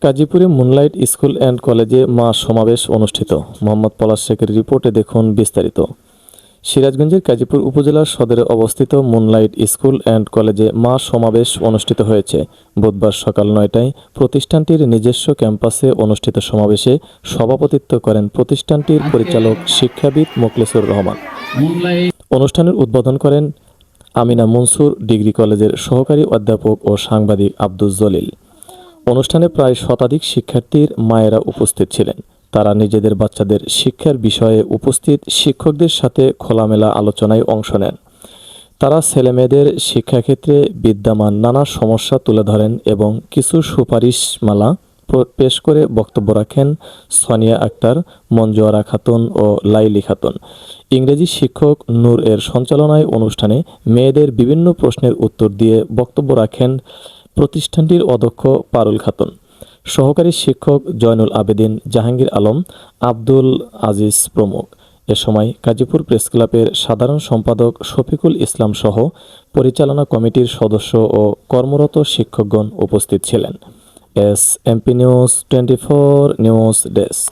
গাজীপুরে moonlight school and কলেজে মা সমাবেশ অনুষ্ঠিত। মোহাম্মদ পলাশ শেখের রিপোর্টে দেখুন বিস্তারিত। সিরাজগঞ্জের গাজীপুর উপজেলার সদরে অবস্থিত মুনলাইট স্কুল অ্যান্ড কলেজে মা সমাবেশ অনুষ্ঠিত হয়েছে। বুধবার সকাল 9টায় প্রতিষ্ঠানটির নিজস্ব ক্যাম্পাসে অনুষ্ঠিত সমাবেশে সভাপতিত্ব করেন প্রতিষ্ঠানটির পরিচালক শিক্ষাবিদ মোখলেসুর রহমান। অনুষ্ঠানের উদ্বোধন করেন আমিনা মনসুর ডিগ্রি কলেজের সহকারী অধ্যাপক ও সাংবাদিক আব্দুল জলিল। অনুষ্ঠানে প্রায় শতাধিক শিক্ষার্থীর মায়েরা উপস্থিত ছিলেন। তারা নিজেদের বাচ্চাদের শিক্ষার বিষয়ে উপস্থিত শিক্ষকদের সাথে খোলামেলা আলোচনায় অংশ নেন। তারা ছেলেমেয়েদের শিক্ষাক্ষেত্রে বিদ্যমান নানা সমস্যা তুলে ধরেন এবং কিছু সুপারিশমালা পেশ করে বক্তব্য রাখেন সোনিয়া আক্তার, মঞ্জুয়ারা খাতুন ও লাইলি খাতুন। ইংরেজি শিক্ষক নূর এর সঞ্চালনায় অনুষ্ঠানে মেয়েদের বিভিন্ন প্রশ্নের উত্তর দিয়ে বক্তব্য রাখেন প্রতিষ্ঠানটির অধ্যক্ষ পারুল খাতুন, সহকারী শিক্ষক জয়নুল আবেদিন, জাহাঙ্গীর আলম, আব্দুল আজিজ প্রমুখ। এ সময় গাজীপুর প্রেস ক্লাবের সাধারণ সম্পাদক শফিকুল ইসলাম সহ পরিচালনা কমিটির সদস্য ও কর্মরত শিক্ষকগণ উপস্থিত ছিলেন। SMP news 24 news desk.